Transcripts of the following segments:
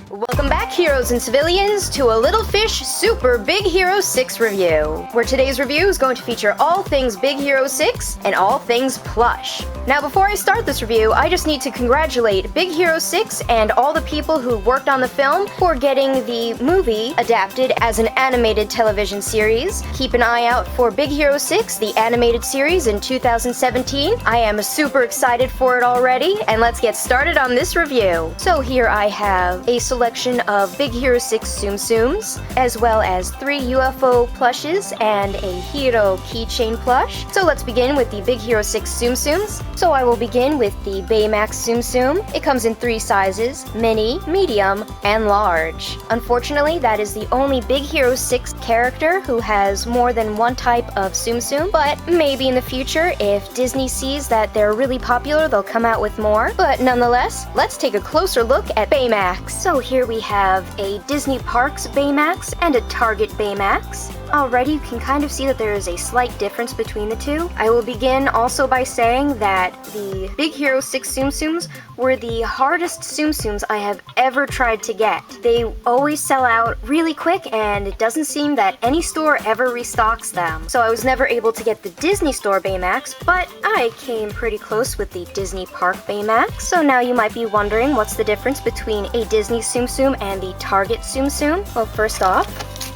Welcome back, heroes and civilians, to a Little Fish Super Big Hero 6 review, where today's review is going to feature all things Big Hero 6 and all things plush. Now, before I start this review, I just need to congratulate Big Hero 6 and all the people who worked on the film for getting the movie adapted as an animated television series. Keep an eye out for Big Hero 6, the animated series in 2017. I am super excited for it already, and let's get started on this review. So here I have a selection of Big Hero 6 Tsum Tsums, as well as 3 UFO plushes and a hero keychain plush. So let's begin with the Big Hero 6 Tsum Tsums. So I will begin with the Baymax Tsum Tsum. It comes in 3 sizes: mini, medium, and large. Unfortunately, that is the only Big Hero 6 character who has more than one type of Tsum Tsum, but maybe in the future, if Disney sees that they're really popular, they'll come out with more. But nonetheless, let's take a closer look at Baymax. So here we have a Disney Parks Baymax and a Target Baymax. Already you can kind of see that there is a slight difference between the two. I will begin also by saying that the Big Hero 6 Tsum Tsums were the hardest Tsum Tsums I have ever tried to get. They always sell out really quick, and it doesn't seem that any store ever restocks them. So I was never able to get the Disney Store Baymax, but I came pretty close with the Disney Park Baymax. So now you might be wondering what's the difference between a Disney Tsum Tsum and the Target Tsum Tsum. Well, first off,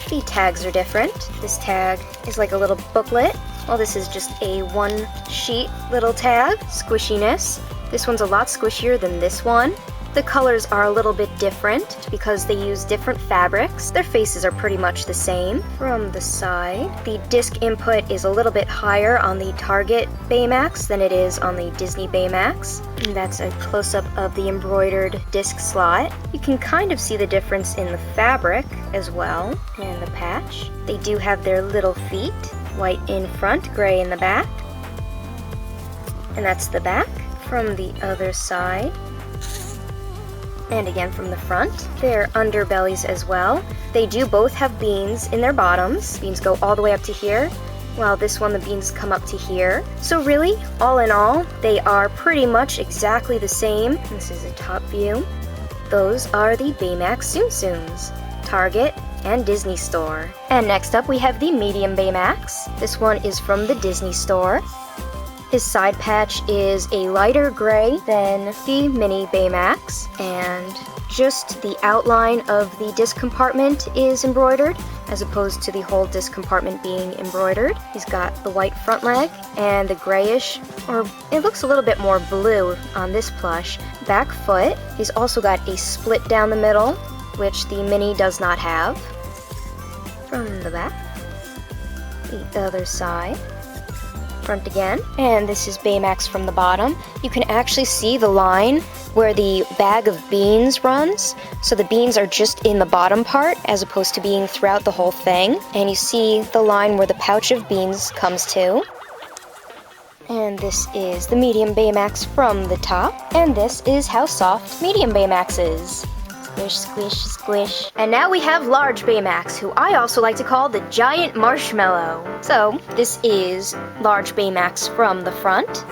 the tags are different. This tag is like a little booklet, while this is just a one-sheet little tag. Squishiness. This one's a lot squishier than this one. The colors are a little bit different because they use different fabrics. Their faces are pretty much the same. From the side, the disc input is a little bit higher on the Target Baymax than it is on the Disney Baymax. And that's a close-up of the embroidered disc slot. You can kind of see the difference in the fabric as well, and the patch. They do have their little feet, white in front, gray in the back. And that's the back. From the other side, and again from the front, their underbellies as well. They do both have beans in their bottoms. Beans go all the way up to here, while this one the beans come up to here. So really, all in all, they are pretty much exactly the same. This is a top view. Those are the Baymax Tsum Tsums, Target and Disney Store. And next up we have the medium Baymax. This one is from the Disney Store. His side patch is a lighter gray than the mini Baymax, and just the outline of the disc compartment is embroidered, as opposed to the whole disc compartment being embroidered. He's got the white front leg and the grayish, or it looks a little bit more blue on this plush, back foot. He's also got a split down the middle, which the mini does not have. From the back, the other side. Front again, and this is Baymax from the bottom. You can actually see the line where the bag of beans runs, so the beans are just in the bottom part as opposed to being throughout the whole thing, and you see the line where the pouch of beans comes to. And this is the medium Baymax from the top, and this is how soft medium Baymax is. Squish, squish, squish. And now we have large Baymax, who I also like to call the giant marshmallow. So this is large Baymax from the front.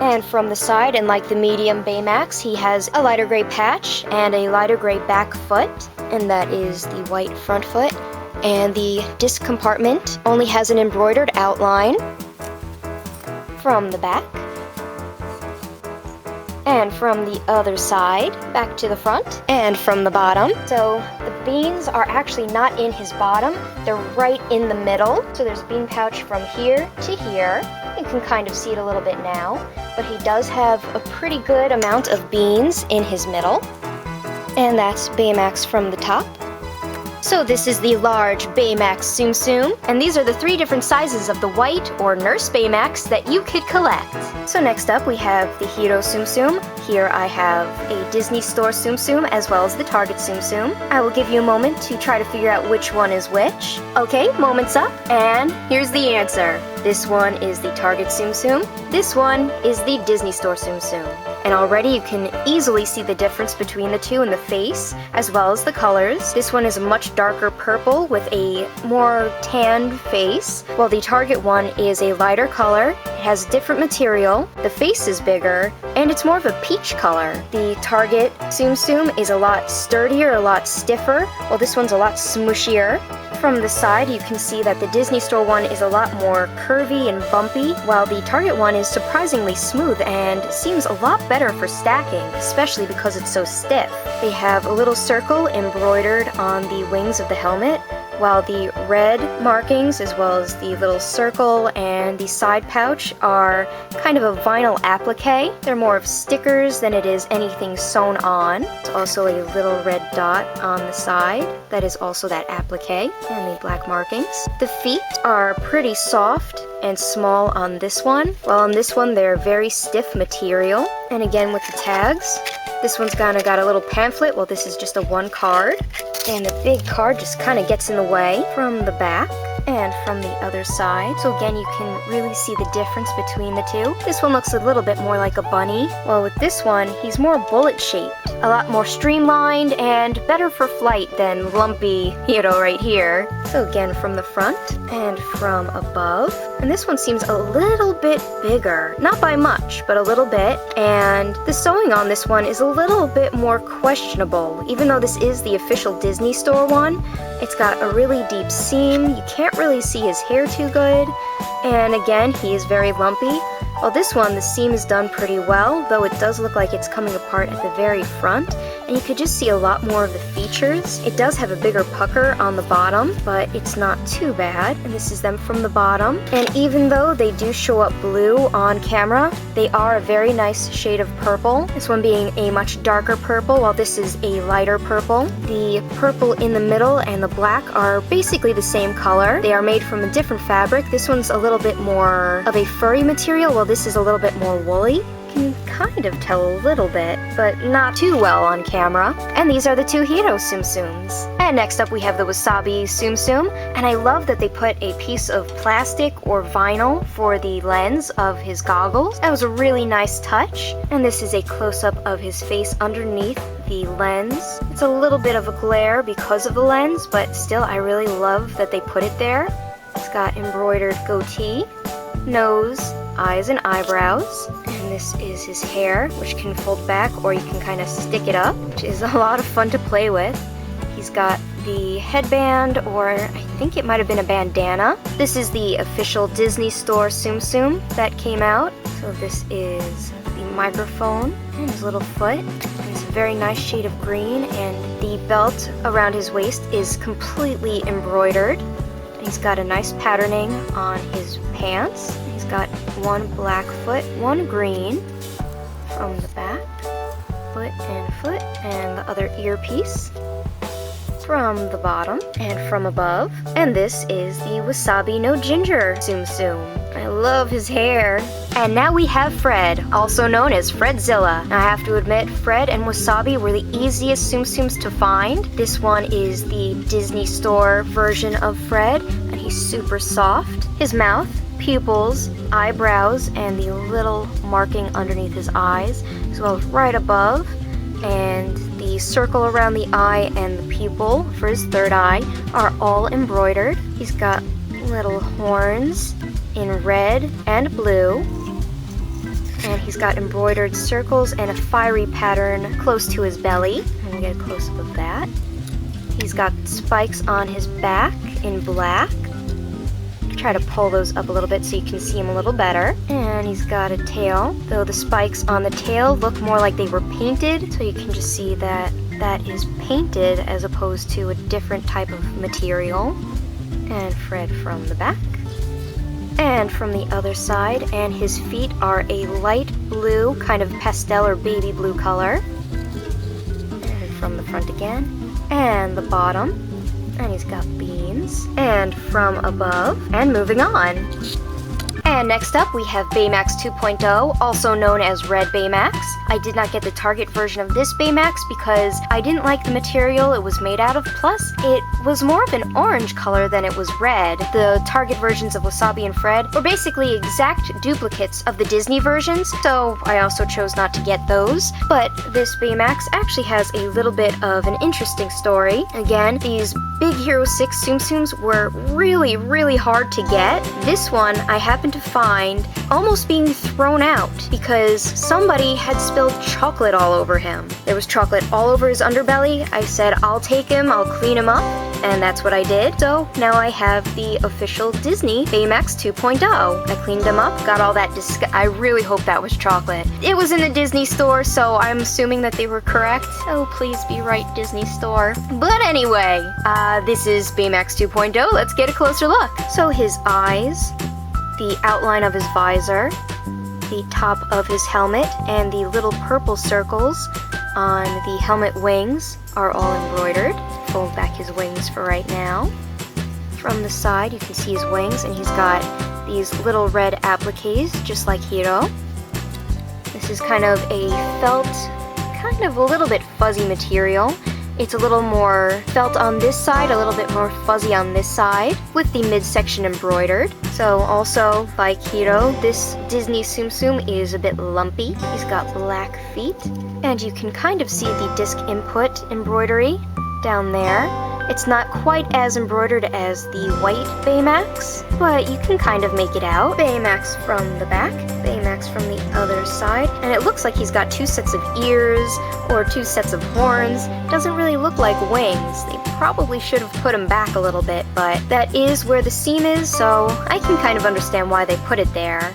And from the side, and like the medium Baymax, he has a lighter gray patch and a lighter gray back foot, and that is the white front foot. And the disc compartment only has an embroidered outline. From the back. And from the other side, back to the front, and from the bottom. So the beans are actually not in his bottom, they're right in the middle. So there's a bean pouch from here to here. You can kind of see it a little bit now, but he does have a pretty good amount of beans in his middle. And that's Baymax from the top. So this is the large Baymax Tsum Tsum, and these are the 3 different sizes of the white or nurse Baymax that you could collect. So next up we have the Hero Tsum Tsum. Here I have a Disney Store Tsum Tsum as well as the Target Tsum Tsum. I will give you a moment to try to figure out which one is which. Okay, moment's up, and here's the answer. This one is the Target Tsum Tsum. This one is the Disney Store Tsum Tsum. and already you can easily see the difference between the two in the face, as well as the colors. This one is a much darker purple with a more tanned face, while the Target one is a lighter color. It has different material, the face is bigger, and it's more of a peach color. The Target Tsum Tsum is a lot sturdier, a lot stiffer, while this one's a lot smushier. From the side, you can see that the Disney Store one is a lot more curvy and bumpy, while the Target one is surprisingly smooth and seems a lot better for stacking, especially because it's so stiff. They have a little circle embroidered on the wings of the helmet, while the red markings, as well as the little circle and the side pouch, are kind of a vinyl applique. They're more of stickers than it is anything sewn on. There's also a little red dot on the side that is also that applique, and the black markings. The feet are pretty soft and small on this one, while on this one they're very stiff material. And again with the tags, this one's got a little pamphlet, while this is just a one card. And the big card just kind of gets in the way from the back and from the other side. So again, you can really see the difference between the two. This one looks a little bit more like a bunny, while with this one, he's more bullet shaped. A lot more streamlined and better for flight than lumpy, right here. So again, from the front and from above. And this one seems a little bit bigger. Not by much, but a little bit. And the sewing on this one is a little bit more questionable. Even though this is the official Disney Store one, it's got a really deep seam. You can't really see his hair too good. And again, he is very lumpy. While this one, the seam is done pretty well, though it does look like it's coming apart at the very front, and you could just see a lot more of the features. It does have a bigger pucker on the bottom, but it's not too bad, and this is them from the bottom. And even though they do show up blue on camera, they are a very nice shade of purple, this one being a much darker purple, while this is a lighter purple. The purple in the middle and the black are basically the same color. They are made from a different fabric. This one's a little bit more of a furry material, while this is a little bit more woolly. You can kind of tell a little bit, but not too well on camera. And these are the two Hero Tsum Tsums. And next up we have the Wasabi Tsum Tsum, and I love that they put a piece of plastic or vinyl for the lens of his goggles. That was a really nice touch. And this is a close-up of his face underneath the lens. It's a little bit of a glare because of the lens, but still I really love that they put it there. It's got embroidered goatee, nose, eyes, and eyebrows. And this is his hair, which can fold back or you can kind of stick it up, which is a lot of fun to play with. He's got the headband, or I think it might have been a bandana. This is the official Disney Store Tsum Tsum that came out. So this is the microphone and his little foot. It's a very nice shade of green, and the belt around his waist is completely embroidered. He's got a nice patterning on his pants. He's got one black foot, one green from the back, foot, and the other earpiece from the bottom and from above. And this is the Wasabi No Ginger Tsum Tsum. I love his hair. And now we have Fred, also known as Fredzilla. Now I have to admit, Fred and Wasabi were the easiest Tsum Tsums to find. This one is the Disney Store version of Fred, and he's super soft. His mouth, pupils, eyebrows, and the little marking underneath his eyes, as well as right above, and the circle around the eye and the pupil for his third eye are all embroidered. He's got little horns in red and blue, and he's got embroidered circles and a fiery pattern close to his belly. I'm gonna get a close-up of that. He's got spikes on his back in black. Try to pull those up a little bit so you can see him a little better. And he's got a tail, though the spikes on the tail look more like they were painted, so you can just see that that is painted as opposed to a different type of material. And Fred from the back. And from the other side, and his feet are a light blue, kind of pastel or baby blue color. And from the front again, and the bottom, and he's got beans, and from above, and moving on. And next up, we have Baymax 2.0, also known as Red Baymax. I did not get the Target version of this Baymax because I didn't like the material it was made out of, plus it was more of an orange color than it was red. The Target versions of Wasabi and Fred were basically exact duplicates of the Disney versions, so I also chose not to get those. But this Baymax actually has a little bit of an interesting story. Again, these Big Hero 6 Tsum Tsums were really hard to get. This one I happened to find almost being thrown out because somebody had spilled chocolate all over him. There was chocolate all over his underbelly. I said, I'll take him, I'll clean him up, and that's what I did. So now I have the official Disney Baymax 2.0. I cleaned him up, got all that I really hope that was chocolate. It was in the Disney store, so I'm assuming that they were correct. Oh, please be right, Disney store. But anyway, this is Baymax 2.0. Let's get a closer look. So his eyes, the outline of his visor, the top of his helmet, and the little purple circles on the helmet wings are all embroidered. Fold back his wings for right now. From the side, you can see his wings, and he's got these little red appliques, just like Hiro. This is kind of a felt, kind of a little bit fuzzy material. It's a little more felt on this side, a little bit more fuzzy on this side, with the midsection embroidered. So also, like Hiro, this Disney Tsum Tsum is a bit lumpy. He's got black feet, and you can kind of see the disc input embroidery down there. It's not quite as embroidered as the white Baymax, but you can kind of make it out. Baymax from the back, Baymax from the other side, and it looks like he's got two sets of ears or two sets of horns. Doesn't really look like wings. They probably should have put them back a little bit, but that is where the seam is, so I can kind of understand why they put it there.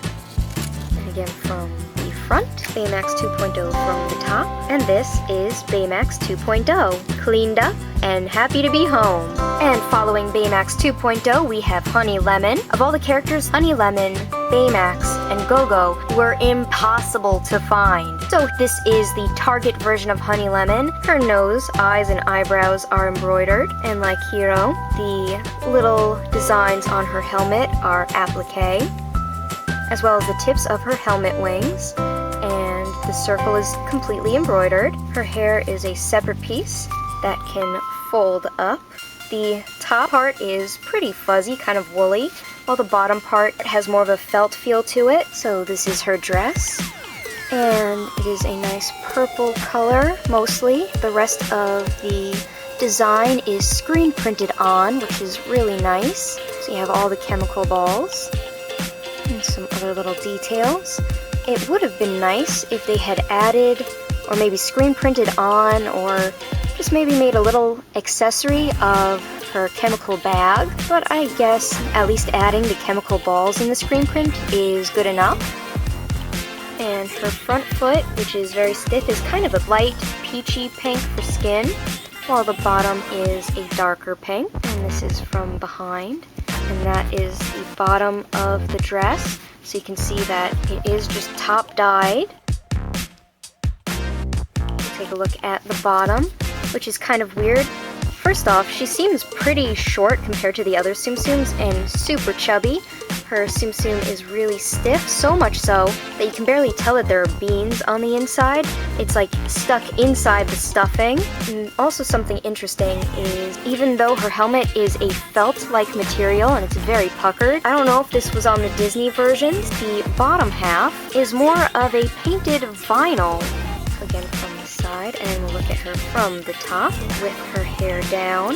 And again from the front, Baymax 2.0 from the top, and this is Baymax 2.0, cleaned up and happy to be home. And following Baymax 2.0, we have Honey Lemon. Of all the characters, Honey Lemon, Baymax, and GoGo were impossible to find. So this is the Target version of Honey Lemon. Her nose, eyes, and eyebrows are embroidered, and like Hiro, the little designs on her helmet are applique, as well as the tips of her helmet wings, and the circle is completely embroidered. Her hair is a separate piece that can fold up. The top part is pretty fuzzy, kind of woolly, while the bottom part has more of a felt feel to it. So this is her dress, and it is a nice purple color mostly. The rest of the design is screen printed on, which is really nice. So you have all the chemical balls and some other little details. It would have been nice if they had added, or maybe screen printed on, or just maybe made a little accessory of her chemical bag, but I guess at least adding the chemical balls in the screen print is good enough. And her front foot, which is very stiff, is kind of a light peachy pink for skin, while the bottom is a darker pink, and this is from behind. And that is the bottom of the dress, so you can see that it is just top dyed. Take a look at the bottom, which is kind of weird. First off, she seems pretty short compared to the other Tsum Tsums and super chubby. Her Tsum Tsum is really stiff, so much so that you can barely tell that there are beans on the inside. It's like stuck inside the stuffing. And also something interesting is, even though her helmet is a felt-like material and it's very puckered, I don't know if this was on the Disney versions, the bottom half is more of a painted vinyl. Again from the side, and we'll look at her from the top with her hair down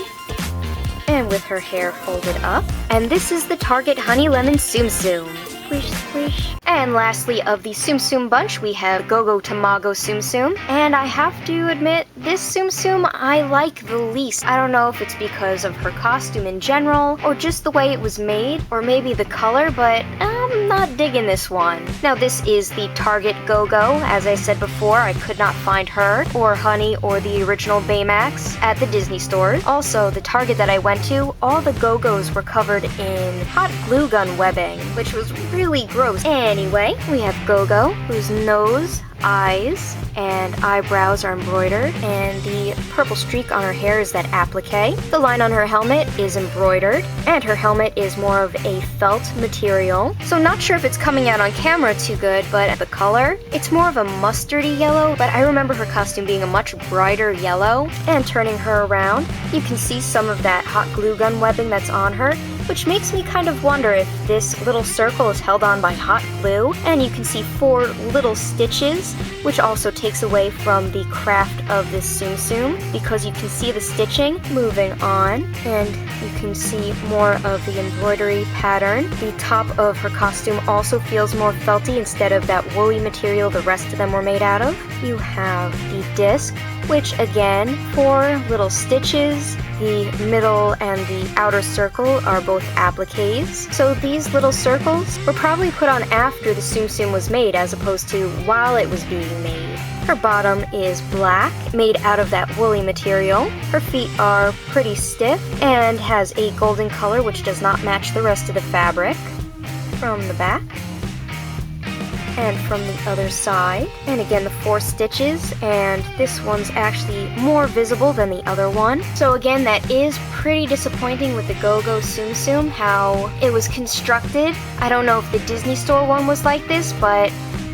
and with her hair folded up. And this is the Target Honey Lemon Tsum Tsum. Squish, squish. And lastly, of the Tsum Tsum bunch, we have Go Tomago Tsum Tsum. And I have to admit, this Tsum Tsum I like the least. I don't know if it's because of her costume in general, or just the way it was made, or maybe the color, but I'm not digging this one. Now this is the Target GoGo. As I said before, I could not find her, or Honey, or the original Baymax at the Disney stores. Also, the Target that I went to, all the GoGos were covered in hot glue gun webbing, which was really gross. Anyway, we have GoGo, whose nose, eyes and eyebrows are embroidered, and the purple streak on her hair is that applique. The line on her helmet is embroidered, and her helmet is more of a felt material. So not sure if it's coming out on camera too good, but the color, it's more of a mustardy yellow, but I remember her costume being a much brighter yellow. And turning her around, you can see some of that hot glue gun webbing that's on her, which makes me kind of wonder if this little circle is held on by hot glue. And you can see 4 little stitches, which also takes away from the craft of this Tsum Tsum, because you can see the stitching moving on, and you can see more of the embroidery pattern. The top of her costume also feels more felty instead of that woolly material the rest of them were made out of. You have the disc, which again, 4 little stitches. The middle and the outer circle are both appliques. So these little circles were probably put on after the Tsum Tsum was made as opposed to while it was being made. Her bottom is black, made out of that woolly material. Her feet are pretty stiff and has a golden color which does not match the rest of the fabric. From the back, and from the other side, and again the 4 stitches, and this one's actually more visible than the other one. So again, that is pretty disappointing with the GoGo Tsum Tsum, how it was constructed. I don't know if the Disney Store one was like this, but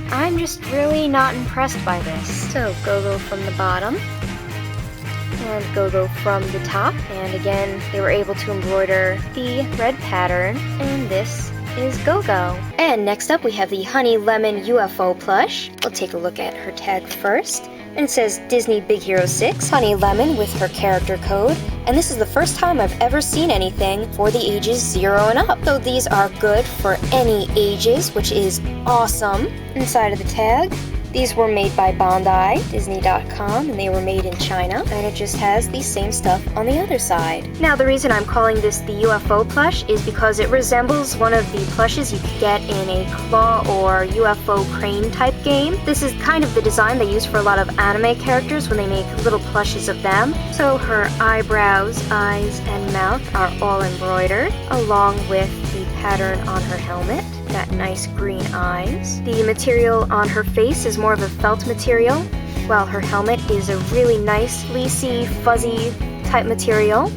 I'm just really not impressed by this. So GoGo from the bottom, and GoGo from the top, and again they were able to embroider the red pattern, and this is GoGo. And next up we have the Honey Lemon UFO plush. We'll take a look at her tag first. And it says Disney Big Hero 6, Honey Lemon with her character code. And this is the first time I've ever seen anything for the ages 0 and up. So these are good for any ages, which is awesome. Inside of the tag, these were made by Bondi, Disney.com, and they were made in China, and it just has the same stuff on the other side. Now, the reason I'm calling this the UFO plush is because it resembles one of the plushes you could get in a claw or UFO crane type game. This is kind of the design they use for a lot of anime characters when they make little plushes of them. So her eyebrows, eyes, and mouth are all embroidered, along with the pattern on her helmet. That nice green eyes. The material on her face is more of a felt material, while her helmet is a really nice, fleecy, fuzzy type material.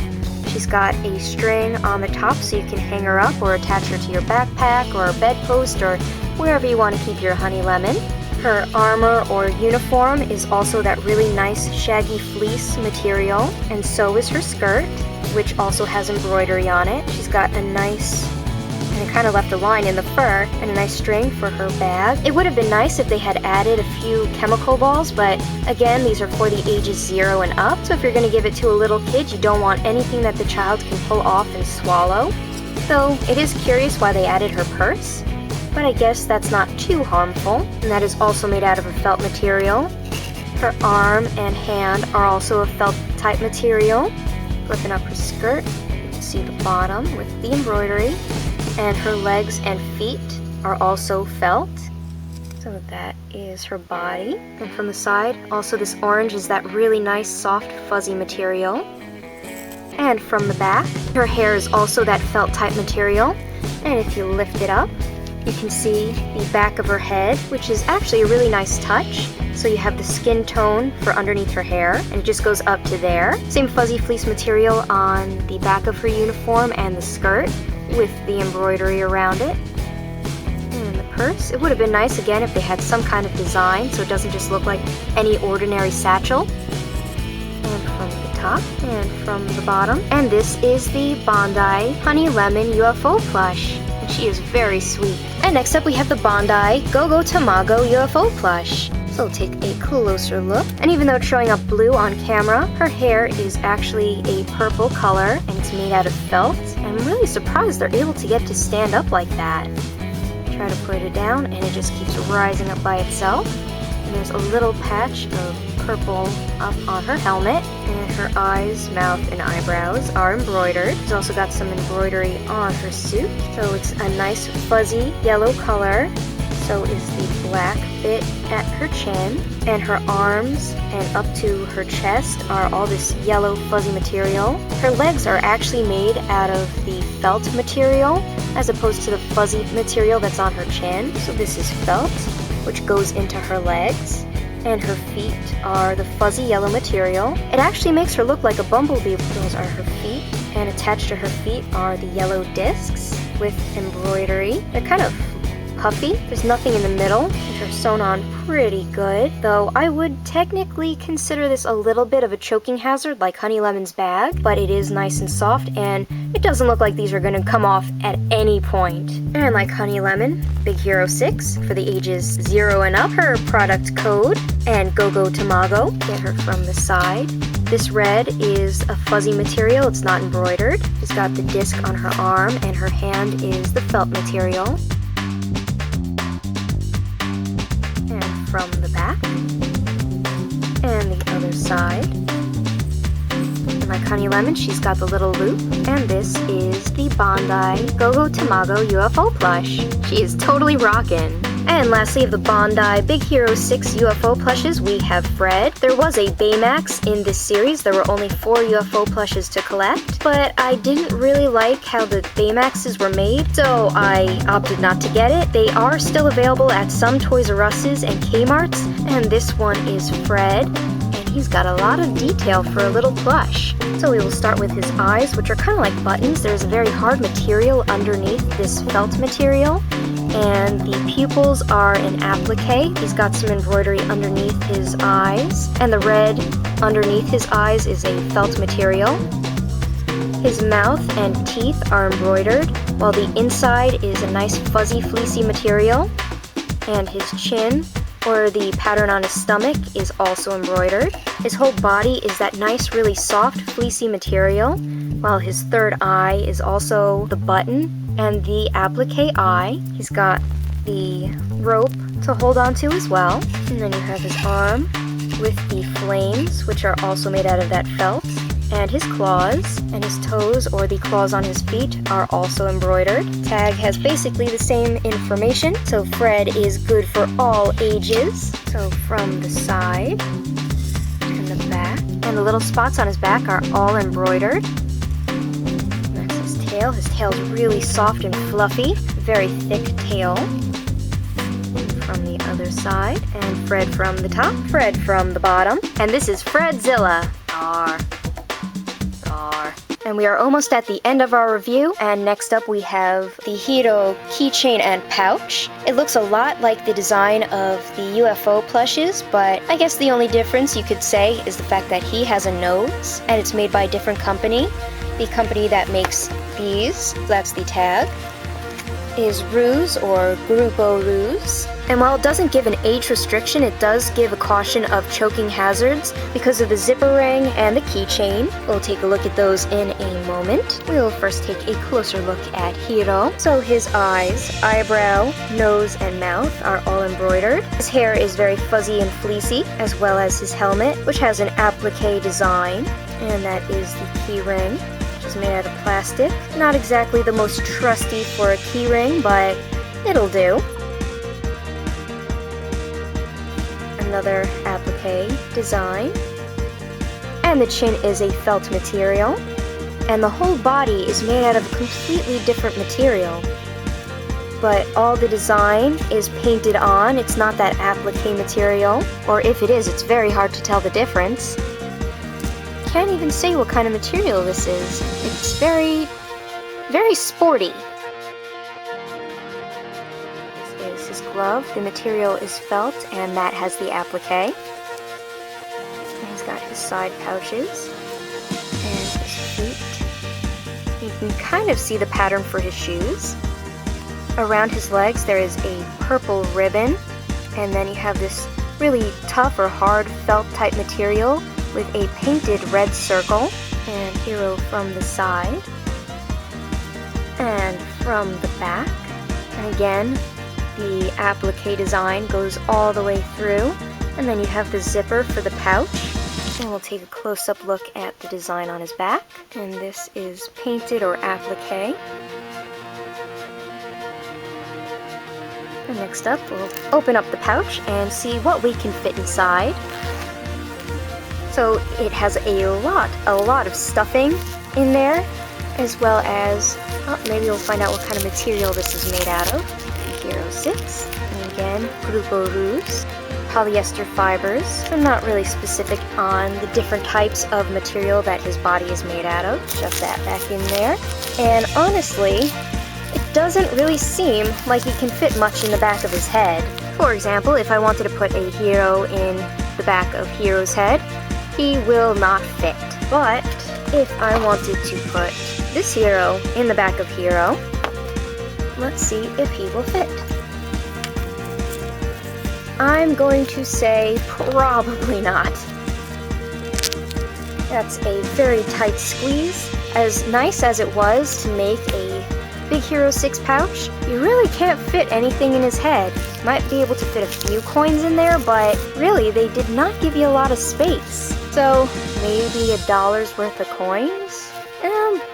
She's got a string on the top so you can hang her up or attach her to your backpack or a bedpost or wherever you want to keep your Honey Lemon. Her armor or uniform is also that really nice shaggy fleece material, and so is her skirt, which also has embroidery on it. She's got a nice, and it kind of left a line in the fur, and a nice string for her bag. It would have been nice if they had added a few chemical balls, but again, these are for the ages 0 and up, so if you're going to give it to a little kid, you don't want anything that the child can pull off and swallow. Though it is curious why they added her purse, but I guess that's not too harmful, and that is also made out of a felt material. Her arm and hand are also a felt type material. Flipping up her skirt, you can see the bottom with the embroidery. And her legs and feet are also felt. So that is her body. And from the side, also this orange is that really nice, soft, fuzzy material. And from the back, her hair is also that felt type material. And if you lift it up, you can see the back of her head, which is actually a really nice touch. So you have the skin tone for underneath her hair, and it just goes up to there. Same fuzzy fleece material on the back of her uniform and the skirt, with the embroidery around it. And the purse, it would have been nice again if they had some kind of design so it doesn't just look like any ordinary satchel. And from the top and from the bottom. And this is the Bondi Honey Lemon UFO plush. And she is very sweet. And next up we have the Bondi Go Tomago UFO plush. So we'll take a closer look. And even though it's showing up blue on camera, her hair is actually a purple color and it's made out of felt. I'm really surprised they're able to get to stand up like that. Try to put it down and it just keeps rising up by itself. And there's a little patch of purple up on her helmet, and her eyes, mouth, and eyebrows are embroidered. She's also got some embroidery on her suit. So it's a nice fuzzy yellow color. So is the black bit at her chin, and her arms and up to her chest are all this yellow fuzzy material. Her legs are actually made out of the felt material as opposed to the fuzzy material that's on her chin. So this is felt which goes into her legs. And her feet are the fuzzy yellow material. It actually makes her look like a bumblebee. Those are her feet. And attached to her feet are the yellow discs with embroidery. They're kind of puffy. There's nothing in the middle, which are sewn on pretty good, though I would technically consider this a little bit of a choking hazard like Honey Lemon's bag, but it is nice and soft, and it doesn't look like these are going to come off at any point. And like Honey Lemon, Big Hero 6 for the ages 0 and up, her product code, and Go Tomago, get her from the side. This red is a fuzzy material, it's not embroidered. She's got the disc on her arm, and her hand is the felt material. From the back, and the other side. And like Honey Lemon, she's got the little loop, and this is the Bondi Go Tomago UFO plush. She is totally rockin'. And lastly, of the Bondi Big Hero 6 UFO plushes, we have Fred. There was a Baymax in this series. There were only 4 UFO plushes to collect, but I didn't really like how the Baymaxes were made, so I opted not to get it. They are still available at some Toys R Us's and Kmart's, and this one is Fred, and he's got a lot of detail for a little plush. So we will start with his eyes, which are kind of like buttons. There's a very hard material underneath this felt material. And the pupils are an applique. He's got some embroidery underneath his eyes. And the red underneath his eyes is a felt material. His mouth and teeth are embroidered, while the inside is a nice fuzzy fleecy material. And his chin, or the pattern on his stomach, is also embroidered. His whole body is that nice, really soft, fleecy material, while his third eye is also the button and the applique eye. He's got the rope to hold on to as well. And then you have his arm with the flames, which are also made out of that felt. And his claws, and his toes, or the claws on his feet, are also embroidered. Tag has basically the same information, so Fred is good for all ages. So from the side, and the back, and the little spots on his back are all embroidered. That's his tail. His tail's really soft and fluffy, very thick tail. From the other side, and Fred from the top, Fred from the bottom, and this is Fredzilla. And we are almost at the end of our review, and next up we have the Hero keychain and pouch. It looks a lot like the design of the UFO plushes, but I guess the only difference you could say is the fact that he has a nose, and it's made by a different company. The company that makes these, that's the tag, is Ruse or Grupo Ruse. And while it doesn't give an age restriction, it does give a caution of choking hazards because of the zipper ring and the keychain. We'll take a look at those in a moment. We'll first take a closer look at Hero. So his eyes, eyebrow, nose, and mouth are all embroidered. His hair is very fuzzy and fleecy, as well as his helmet, which has an applique design, and that is the key ring, which is made out of plastic. Not exactly the most trusty for a key ring, but it'll do. Another applique design, and the chin is a felt material, and the whole body is made out of a completely different material, but all the design is painted on. It's not that applique material, or if it is, it's very hard to tell the difference. Can't even say what kind of material this is. It's very, very sporty. His glove, the material is felt, and that has the applique. And he's got his side pouches and his feet. You can kind of see the pattern for his shoes. Around his legs there is a purple ribbon, and then you have this really tough or hard felt type material with a painted red circle. And Hero from the side and from the back, and again the applique design goes all the way through, and then you have the zipper for the pouch. And we'll take a close-up look at the design on his back, and this is painted or applique. And next up, we'll open up the pouch and see what we can fit inside. So it has a lot of stuffing in there, as well as, maybe we'll find out what kind of material this is made out of. Hero 6, and again, Grupo Ruse, polyester fibers. I'm not really specific on the different types of material that his body is made out of. Shove that back in there. And honestly, it doesn't really seem like he can fit much in the back of his head. For example, if I wanted to put a hero in the back of Hero's head, he will not fit. But if I wanted to put this hero in the back of Hero, let's see if he will fit. I'm going to say probably not. That's a very tight squeeze. As nice as it was to make a Big Hero 6 pouch, you really can't fit anything in his head. Might be able to fit a few coins in there, but really they did not give you a lot of space. So maybe $1's worth of coins?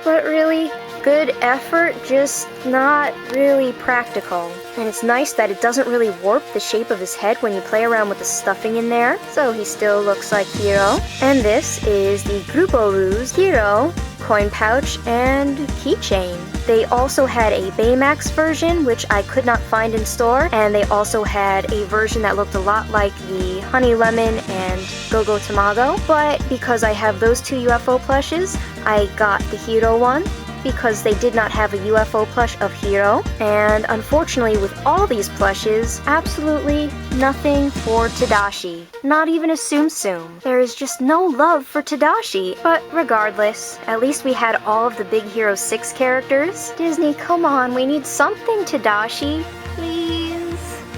But really, good effort, just not really practical. And it's nice that it doesn't really warp the shape of his head when you play around with the stuffing in there, so he still looks like Hero. And this is the Grupo Ruse Hero coin pouch and keychain. They also had a Baymax version, which I could not find in store, and they also had a version that looked a lot like the Honey Lemon and Go Tomago, but because I have those two UFO plushes, I got the Hero one, because they did not have a UFO plush of Hero. And unfortunately, with all these plushes, absolutely nothing for Tadashi. Not even a Tsum Tsum. There is just no love for Tadashi. But regardless, at least we had all of the Big Hero 6 characters. Disney, come on, we need something, Tadashi. Please.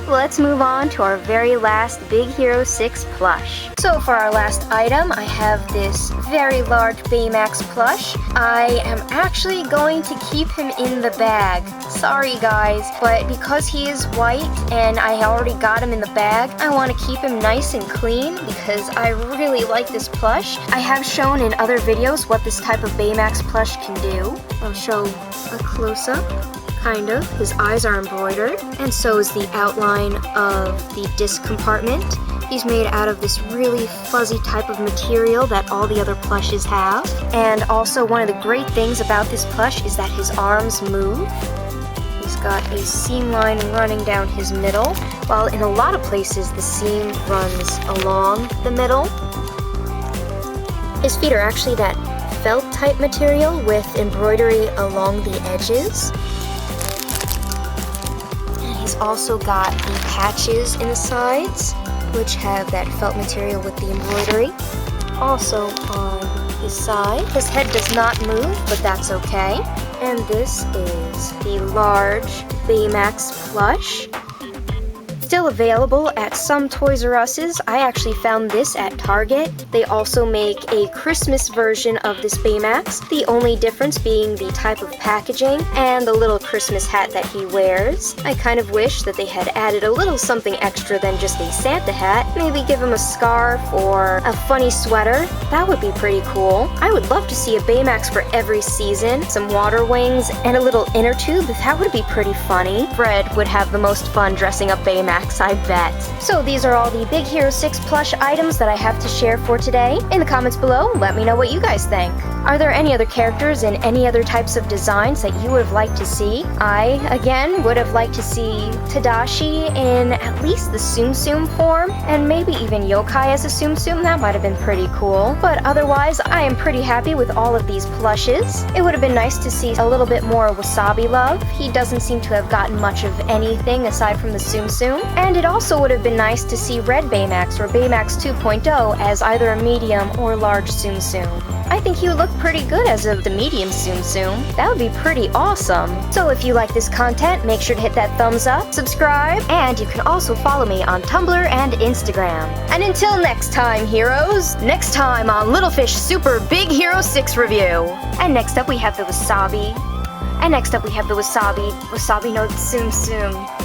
Let's move on to our very last Big Hero 6 plush. So for our last item, I have this very large Baymax plush. I am actually going to keep him in the bag. Sorry guys, but because he is white and I already got him in the bag, I want to keep him nice and clean because I really like this plush. I have shown in other videos what this type of Baymax plush can do. I'll show a close-up. Kind of. His eyes are embroidered, and so is the outline of the disc compartment. He's made out of this really fuzzy type of material that all the other plushes have. And also one of the great things about this plush is that his arms move. He's got a seam line running down his middle, while in a lot of places the seam runs along the middle. His feet are actually that felt type material with embroidery along the edges. He's also got the patches in the sides, which have that felt material with the embroidery. Also on his side. His head does not move, but that's okay. And this is the large Baymax plush. Still available at some Toys R Us's. I actually found this at Target. They also make a Christmas version of this Baymax, the only difference being the type of packaging and the little Christmas hat that he wears. I kind of wish that they had added a little something extra than just a Santa hat. Maybe give him a scarf or a funny sweater. That would be pretty cool. I would love to see a Baymax for every season, some water wings, and a little inner tube. That would be pretty funny. Fred would have the most fun dressing up Baymax, I bet. So these are all the Big Hero 6 plush items that I have to share for today. In the comments below, let me know what you guys think. Are there any other characters and any other types of designs that you would have liked to see? I, again, would have liked to see Tadashi in at least the Tsum Tsum form, and maybe even Yokai as a Tsum Tsum. That might have been pretty cool. But otherwise, I am pretty happy with all of these plushes. It would have been nice to see a little bit more Wasabi love. He doesn't seem to have gotten much of anything aside from the Tsum Tsum. And it also would have been nice to see Red Baymax or Baymax 2.0 as either a medium or large Tsum Tsum. I think he would look pretty good as the medium Tsum Tsum. That would be pretty awesome. So if you like this content, make sure to hit that thumbs up, subscribe, and you can also follow me on Tumblr and Instagram. And until next time, heroes, next time on Little Fish Super Big Hero 6 review. And next up we have the Wasabi. Wasabi no Tsum Tsum.